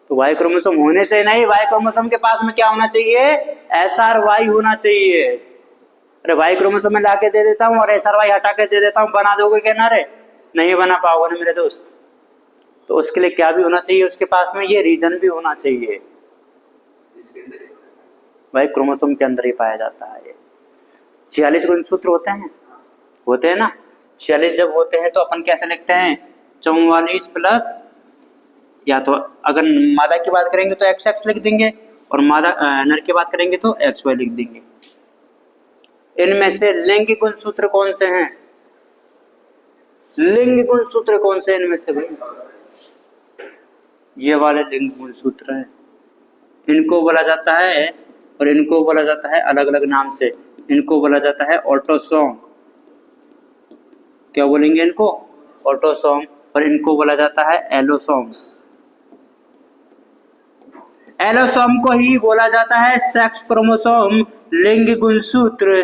तो वाई क्रोमोसोम होने से नहीं, वाई क्रोमोसोम के पास में क्या होना चाहिए? SRY होना चाहिए। अरे वाई क्रोमोसोम में लाके दे देता हूँ और SRY हटा के दे देता हूँ, बना दोगे क्या नर? नहीं बना पाओगे ना मेरे दोस्त। तो उसके लिए क्या भी होना चाहिए उसके पास में? ये रीजन भी होना चाहिए। वाई क्रोमोसोम के अंदर ही पाया जाता है। 46 गुणसूत्र होते हैं ना। 46 जब होते हैं तो अपन कैसे लिखते हैं? 44 प्लस, या तो अगर मादा की बात करेंगे तो XX लिख देंगे और मादा नर की बात करेंगे तो XY लिख देंगे। इनमें से लिंग गुणसूत्र कौन से हैं? लिंग गुणसूत्र कौन से इनमें से भाई? ये वाले लिंग गुणसूत्र है। इनको बोला जाता है, और इनको बोला जाता है अलग अलग नाम से। इनको बोला जाता है ऑटोसोम। क्या बोलेंगे इनको? ऑटोसोम। और इनको बोला जाता है एलोसोम्स। एलोसोम को ही बोला जाता है सेक्स क्रोमोसोम, लिंग गुणसूत्र,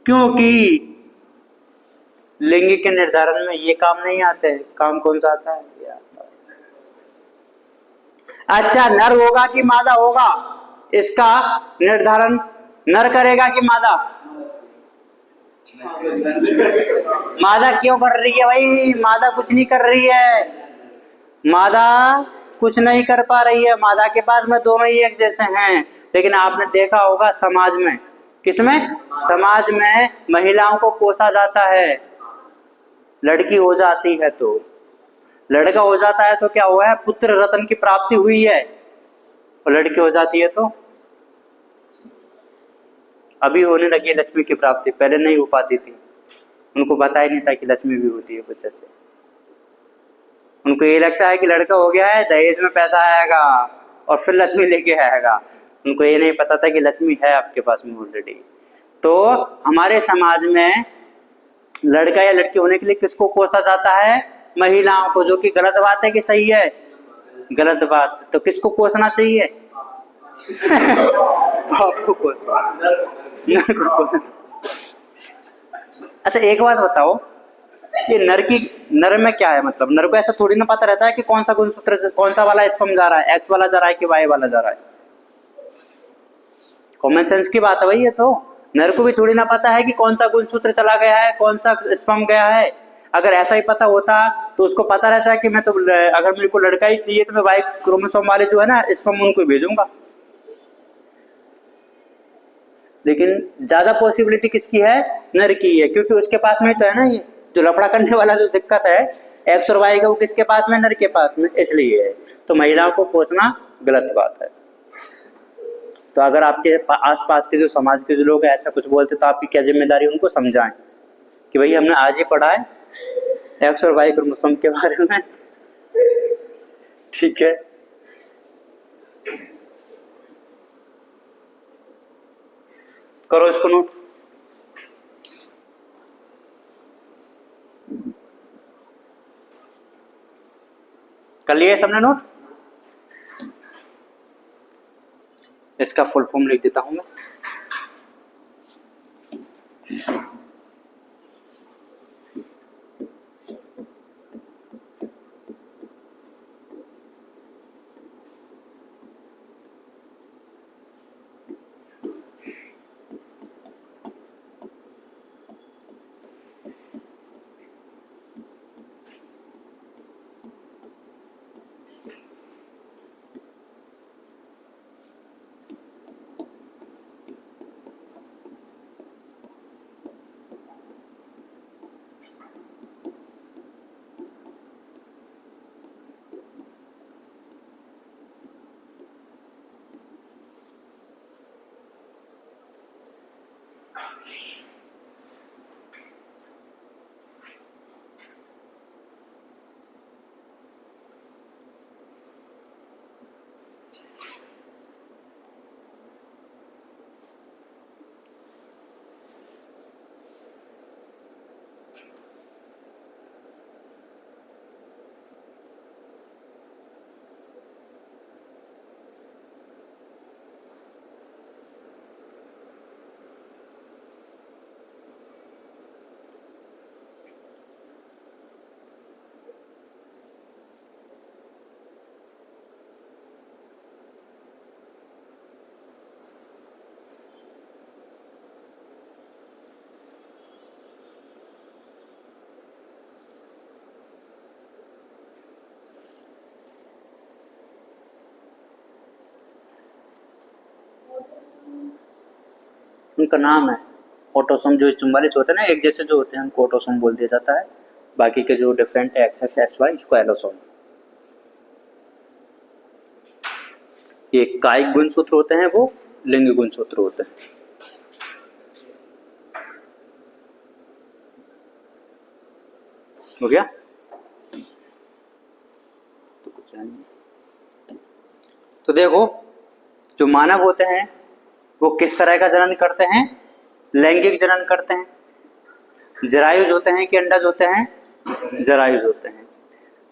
क्योंकि लिंग के निर्धारण में ये काम नहीं आते हैं। काम कौन सा आता है? ये आता है। अच्छा, नर होगा कि मादा होगा, इसका निर्धारण नर करेगा कि मादा? मादा क्यों कर रही है भाई? मादा कुछ नहीं कर रही है। मादा कुछ नहीं कर पा रही है। मादा के पास में दोनों ही एक जैसे हैं। लेकिन आपने देखा होगा समाज में, किसमें? समाज में महिलाओं को कोसा जाता है, लड़की हो जाती है तो लड़का हो जाता है तो क्या हुआ है, पुत्र रत्न की प्राप्ति हुई है, और लड़की हो जाती है तो अभी होने लगी है लक्ष्मी की प्राप्ति, पहले नहीं हो पाती थी, उनको पता ही नहीं था कि लक्ष्मी भी होती है कुछ ऐसे। उनको ये लगता है कि लड़का हो गया है, दहेज में पैसा आएगा और फिर लक्ष्मी लेके आएगा, उनको ये नहीं पता था कि लक्ष्मी है आपके पास में ऑलरेडी। तो हमारे समाज में लड़का या लड़की होने के लिए किसको कोसा जाता है, महिलाओं को, जो कि गलत बात है कि सही है, गलत बात। तो किसको कोसना चाहिए, बाप को कोसना, नर को कोसना। अच्छा एक बात बताओ, ये नर में क्या है, मतलब नर को ऐसा थोड़ी ना पता रहता है कि कौन सा गुणसूत्र, कौन सा वाला स्पर्म जा रहा है, एक्स वाला जा रहा है कि वाई वाला जा रहा है। कॉमन सेंस की बात है भाई ये तो। नर को भी थोड़ी ना पता है कि कौन सा गुणसूत्र चला गया है, कौन सा स्पर्म गया है। अगर ऐसा ही पता होता तो उसको पता रहता है कि मैं तो, अगर मेरे को लड़का ही चाहिए तो मैं वाई क्रोमोसोम वाले जो है ना स्पर्म उनको भेजूंगा। लेकिन ज्यादा पॉसिबिलिटी किसकी है, नर की है, क्योंकि उसके पास में तो है ना ये जो लफड़ा करने वाला जो दिक्कत है एक्स और वाई का, वो किसके पास में, नर के पास में, इसलिए है। तो महिलाओं को कोसना गलत बात है। तो अगर आपके आसपास के जो समाज के जो लोग हैं ऐसा कुछ बोलते तो आपकी क्या जिम्मेदारी, उनको समझाएं कि भाई हमने आज ही पढ़ा है एक्स और वाई क्रोमोसोम के बारे में, ठीक है। करो इसको नोट। कर लिए सबने नोट? इसका फुल फॉर्म लिख देता हूं मैं। उनका नाम है ऑटोसोम, जो चुम्बालित होते हैं ना एक जैसे जो होते हैं उनको ऑटोसोम बोल दिया जाता है। बाकी के जो डिफरेंट है एक्स एक्स एक्स वाई, इसको एलोसोम। ये कायिक गुणसूत्र होते हैं, वो लिंग गुणसूत्र होते हैं। हो गया? तो कुछ नहीं। तो देखो, जो मानव होते हैं वो किस तरह का जनन करते हैं, लैंगिक जनन करते हैं। जरायुज होते हैं कि अंडज होते हैं, जरायुज होते हैं।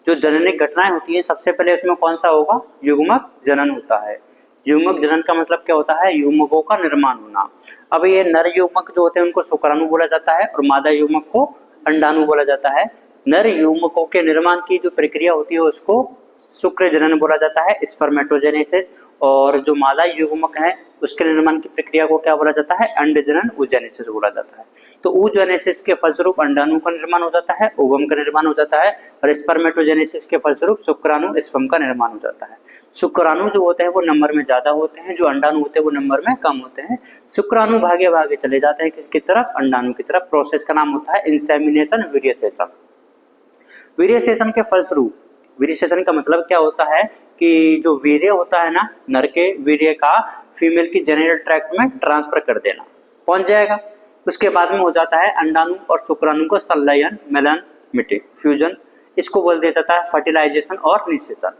जो जननिक घटनाएं होती है सबसे पहले उसमें कौन सा होगा, युग्मक जनन होता है। युग्मक जनन का मतलब क्या होता है, युग्मकों का निर्माण होना। अब ये नर युग्मक जो होते हैं उनको शुक्राणु बोला जाता है और मादा युग्मक को अंडाणु बोला जाता है। नर युग्मकों के निर्माण की जो प्रक्रिया होती है उसको शुक्र जनन बोला जाता है, स्पर्मेटोजेनेसिस। और जो मादा युग्मक है उसके निर्माण की प्रक्रिया को क्या बोला जाता है, अंड जनन, oogenesis बोला जाता है। तो oogenesis के फलस्वरूप अंडाणु का निर्माण हो जाता है, ओवम का निर्माण हो जाता है, और स्पर्मेटोजेनेसिस के फलस्वरूप शुक्राणु, स्पर्म का निर्माण हो जाता है। शुक्राणु जो होते हैं वो नंबर में ज्यादा होते हैं, जो अंडाणु होते हैं वो नंबर में कम होते हैं। शुक्राणु भागे भागे चले जाते हैं किसकी तरफ, अंडाणु की तरफ। प्रोसेस का नाम होता है इंसेमिनेशन, वीर्यसेचन। वीर्य सेचन के फलस्वरूप, वीर्य सेचन का मतलब क्या होता है कि जो वीर्य होता है ना, नर के वीर्य का फीमेल की जेनिटल ट्रैक्ट में ट्रांसफर कर देना, पहुंच जाएगा। उसके बाद में हो जाता है अंडाणु और शुक्राणु का संलयन, मिलन, मिटिक, फ्यूजन, इसको बोल दिया जाता है फर्टिलाइजेशन और निषेचन।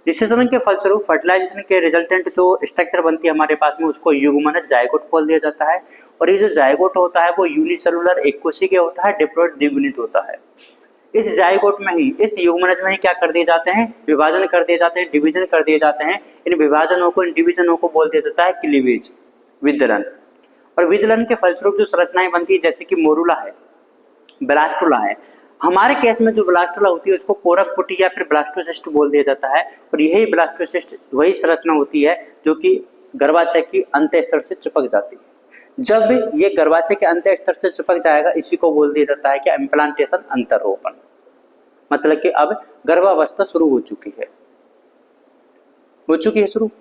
निषेचन के फलस्वरूप फर्टिलाइजेशन के रिजल्टेंट जो स्ट्रक्चर बनती है हमारे पास में, उसको युग्मनज जायगोट बोल दिया जाता है। और ये जो जायगोट होता है वो यूनिसेलुलर एक कोशिकीय होता है, डिप्लॉइड द्विगुणित होता है। इस जायगोट में ही, इस युग्मनज में ही क्या कर दिए जाते हैं, विभाजन कर दिए जाते हैं, डिवीजन कर दिए जाते हैं। इन विभाजनों को, इन डिवीजनों को बोल दिया जाता है क्लीवेज, विदलन। और विदलन के फलस्वरूप जो संरचनाएं बनती है जैसे कि मोरुला है, ब्लास्टुला है। हमारे केस में जो ब्लास्टुला होती है उसको कोरक पुटी या फिर ब्लास्टोसिस्ट बोल दिया जाता है। और यही ब्लास्टोसिस्ट वही संरचना होती है जो कि गर्भाशय की अंत स्तर से चिपक जाती है। जब ये गर्भाशय के अंत स्तर से चिपक जाएगा, इसी को बोल दिया जाता है कि इम्प्लांटेशन, अंतरोपण। मतलब कि अब गर्भावस्था शुरू हो चुकी है, शुरू।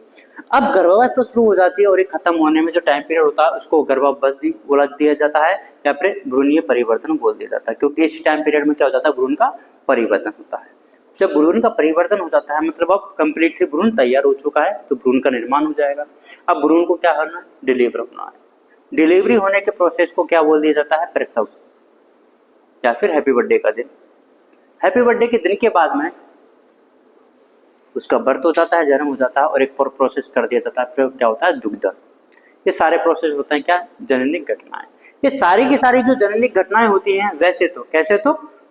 अब गर्भावस्था शुरू हो जाती है और ये खत्म होने में जो टाइम पीरियड होता है उसको गर्भावस्था बोला दिया जाता है या फिर भ्रूणीय परिवर्तन बोल दिया जाता है, क्योंकि इस टाइम पीरियड में क्या हो जाता है, भ्रूण का परिवर्तन होता है। जब भ्रूण का परिवर्तन हो जाता है मतलब अब कंप्लीटली भ्रूण तैयार हो चुका है, तो भ्रूण का निर्माण हो जाएगा। अब भ्रूण को क्या करना है, डिलीवर होना है। डिलीवरी होने के प्रोसेस को क्या बोल दिया जाता है, प्रसव या फिर हैप्पी बर्थडे का दिन। हैप्पी बर्थडे के दिन के बाद में उसका बर्थ हो जाता है, जन्म हो जाता है और एक प्रोसेस कर दिया जाता है, फिर क्या होता है, दुग्धन। ये सारे प्रोसेस होते हैं क्या, जननिक घटनाएं। ये सारी की सारी जो जननिक घटनाएं होती हैं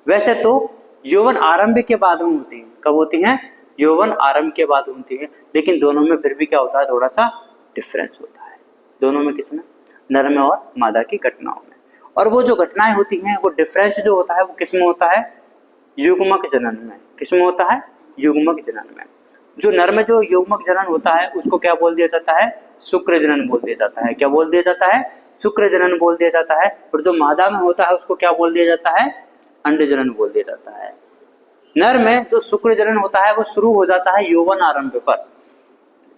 वैसे तो यौवन आरंभ के बाद में होती हैं। कब होती हैं, यौवन आरंभ के बाद होती है। लेकिन दोनों में फिर भी क्या होता है, थोड़ा सा डिफरेंस होता है दोनों में, किसमें, नर में और मादा की घटनाओं में। और वो जो घटनाएं होती हैं वो डिफरेंस जो होता है वो किसमें होता है, युग्मक जनन में। किसमें होता है, युग्मक जनन में। जो नर में जो युग्मक जनन होता है उसको क्या बोल दिया जाता है, शुक्र जनन बोल दिया जाता है। क्या बोल दिया जाता है, शुक्र जनन बोल दिया जाता है। और जो मादा में होता है उसको क्या बोल दिया जाता है, अंड जनन बोल दिया जाता है। नर में जो शुक्र जनन होता है वो शुरू हो जाता है यौवन आरंभ पर।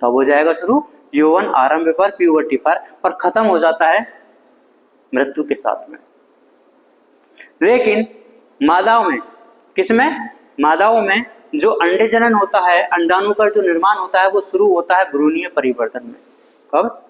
तब हो जाएगा शुरू यौवन आरंभ पर, प्यूबर्टी पर, और खत्म हो जाता है मृत्यु के साथ में। लेकिन मादाओं में, किसमें, मादाओं में जो अंडे जनन होता है, अंडाणु का जो निर्माण होता है वो शुरू होता है भ्रूणीय परिवर्तन में। कब,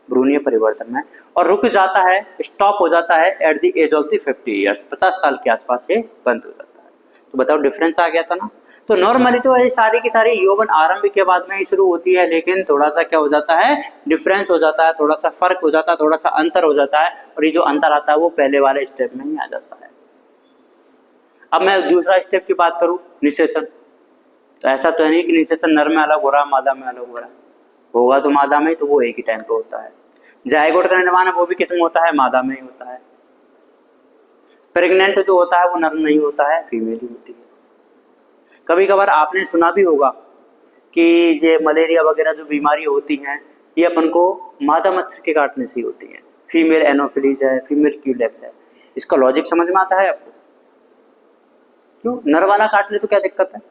भ्रूणीय परिवर्तन में। और रुक जाता है, स्टॉप हो जाता है at the age of the 50 years, 50 साल के आसपास ये बंद हो जाता है। तो बताओ डिफरेंस आ गया था ना। तो नॉर्मली तो ये सारी की सारी यौवन आरंभ के बाद में ही शुरू होती है, लेकिन थोड़ा सा क्या हो जाता है, डिफरेंस हो जाता है, थोड़ा सा फर्क हो जाता है, थोड़ा सा अंतर हो जाता है। और ये जो अंतर आता है वो पहले वाले स्टेप में ही आ जाता है। अब मैं दूसरा स्टेप की बात करूं, निषेचन। तो ऐसा तो है नहीं कि निषेचन नर में अलग हो रहा है, मादा में अलग हो रहा है। होगा तो मादा में, तो वो एक ही टाइम पे होता है। जायगोट का निर्माण है वो भी किसमें होता है, मादा में ही होता है। प्रेग्नेंट जो होता है वो नर नहीं होता है, फीमेल ही होती है। कभी कभार आपने सुना भी होगा कि ये मलेरिया वगैरह जो बीमारी होती हैं ये अपन को मादा मच्छर के काटने से होती है। फीमेल एनोफिलीज है, फीमेल क्यूलेक्स है। इसका लॉजिक समझ में आता है आपको? क्यों, नर वाला काट ले तो क्या दिक्कत है,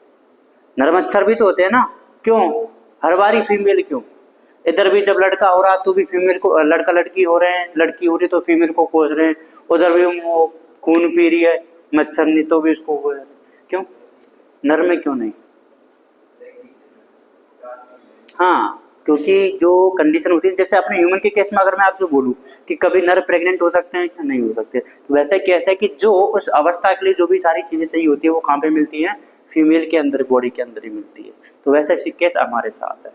नर मच्छर भी तो होते हैं ना, क्यों हर बारी फीमेल क्यों? इधर भी जब लड़का हो रहा तो भी फीमेल को, लड़का लड़की हो रहे हैं, लड़की हो रही तो फीमेल को कोस रहे हैं। उधर भी वो खून पी रही है मच्छरनी तो भी उसको हो रहा है। क्यों, नर में क्यों नहीं? हाँ, क्योंकि जो कंडीशन होती है, जैसे अपने ह्यूमन के केस में अगर मैं आपसे बोलूं कि कभी नर प्रेग्नेंट हो सकते हैं क्या, नहीं हो सकते, तो वैसे कैसे कि जो उस अवस्था के लिए जो भी सारी चीजें चाहिए होती है वो कहाँ पे मिलती है, फीमेल के अंदर, बॉडी के अंदर ही मिलती है। तो वैसे ऐसी केस हमारे साथ है।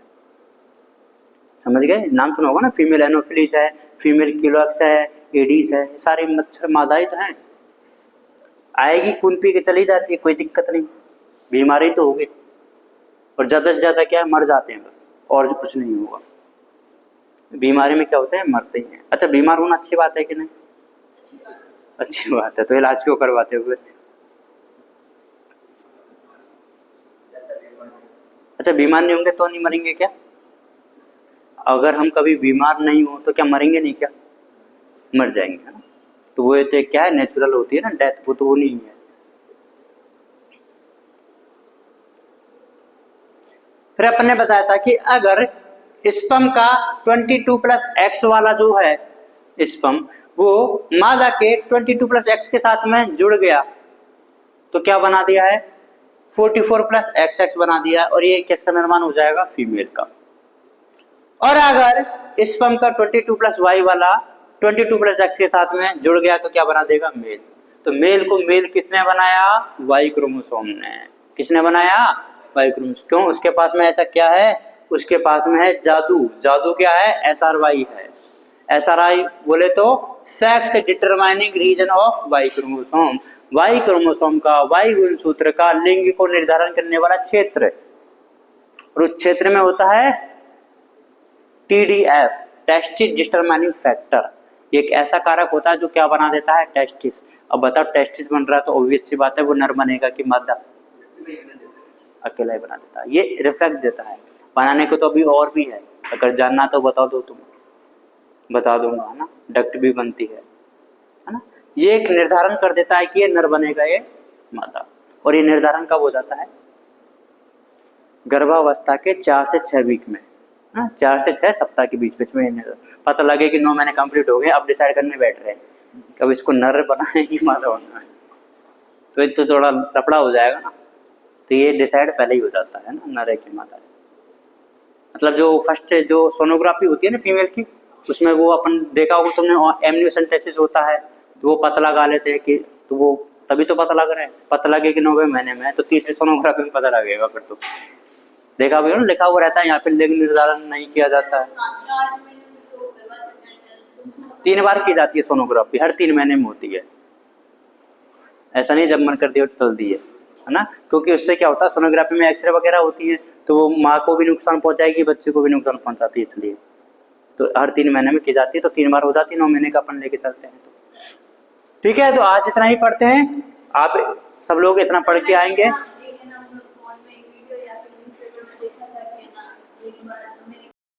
समझ गए? नाम सुना होगा ना, फीमेल एनोफिलीज है, फीमेल क्यूलेक्स है, एडीज है, सारी मच्छर मादाएं तो हैं। आएगी खून पी के चली जाती है, कोई दिक्कत नहीं, बीमारी तो होगी। और ज्यादा से ज्यादा क्या है, मर जाते हैं बस, और कुछ नहीं होगा। बीमारी में क्या होता है, मरते ही हैं। अच्छा, बीमार होना अच्छी बात है कि नहीं? अच्छी बात है। तो इलाज क्यों करवाते हुए? अच्छा, बीमार नहीं होंगे तो नहीं मरेंगे क्या? अगर हम कभी बीमार नहीं हो तो क्या मरेंगे नहीं क्या? मर जाएंगे, है ना। तो वो तो क्या है, नेचुरल होती है ना डेथ, वो तो वो नहीं है। फिर अपन ने बताया था कि अगर स्पर्म का 22+X वाला जो है स्पर्म, वो मादा के 22+X के साथ में जुड़ गया तो क्या बना दिया है 44 प्लस XX बना दिया है, और ये किसका निर्माण हो जाएगा फीमेल का। और अगर स्पर्म का 22 प्लस वाई वाला 22 प्लस एक्स के साथ में जुड़ गया तो क्या बना देगा मेल। तो मेल को मेल किसने बनाया वाई क्रोमोसोम ने। किसने बनाया वाई क्रोमोसोम। क्यों उसके पास में ऐसा क्या है उसके पास में है जादू। जादू क्या है SRY है। SRY बोले तो sex determining region of Y chromosome. Y chromosome का वाई गुणसूत्र का लिंग को निर्धारण करने वाला क्षेत्र, और उस क्षेत्र में होता है TDF टेस्टिस डिटरमाइनिंग फैक्टर। एक ऐसा कारक होता है जो क्या बना देता है टेस्टिस। अब बताओ टेस्टिस बन रहा है तो ऑब्वियस सी बात है वो नर बनेगा कि मादा, अकेला ही बना देता है। ये रिफ्लेक्ट देता है। बनाने को तो अभी और भी है, अगर जानना तो बता दो तुम, बता दूंगा है ना। डक्ट भी बनती है ना। ये एक निर्धारण कर देता है कि ये नर बनेगा ये मादा, और ये निर्धारण कब हो जाता है गर्भावस्था के 4 से 6 वीक में, 4 से 6 सप्ताह के बीच में पता लगे कि 9 महीने कंप्लीट हो गए, अब डिसाइड करने बैठ रहे हैं कब इसको नर बनाए कि मादा बनना है। तो ये तो थोड़ा लफड़ा हो जाएगा ना। तो ये डिसाइड पहले ही हो जाता है ना नर है कि मादा है। मतलब जो फर्स्ट जो सोनोग्राफी होती है ना फीमेल की, उसमें वो अपन देखा होगा तुमने एमनियोसेंटेसिस होता है तो वो पता लगा लेते हैं कि, तो वो तभी तो पता लग रहा है, पता लगे कि 9वें महीने में, तो तीसरी सोनोग्राफी में पता लगेगा। फिर तो देखा भी हो ना, लिखा हुआ रहता है यहाँ पे लिंग निर्धारण नहीं किया जाता है। 3 बार की जाती है सोनोग्राफी, हर 3 महीने में होती है। ऐसा नहीं जब मन कर दिया चल दी है ना। क्योंकि उससे क्या होता है सोनोग्राफी में एक्सरे वगैरह होती है तो वो माँ को भी नुकसान पहुंचाएगी बच्चे को भी नुकसान पहुंचाती है, इसलिए तो हर 3 महीने में की जाती है। तो 3 बार हो जाती है, 9 महीने का अपन लेके चलते हैं। तो ठीक है, तो आज इतना ही पढ़ते हैं। आप सब लोग इतना पढ़ के आएंगे।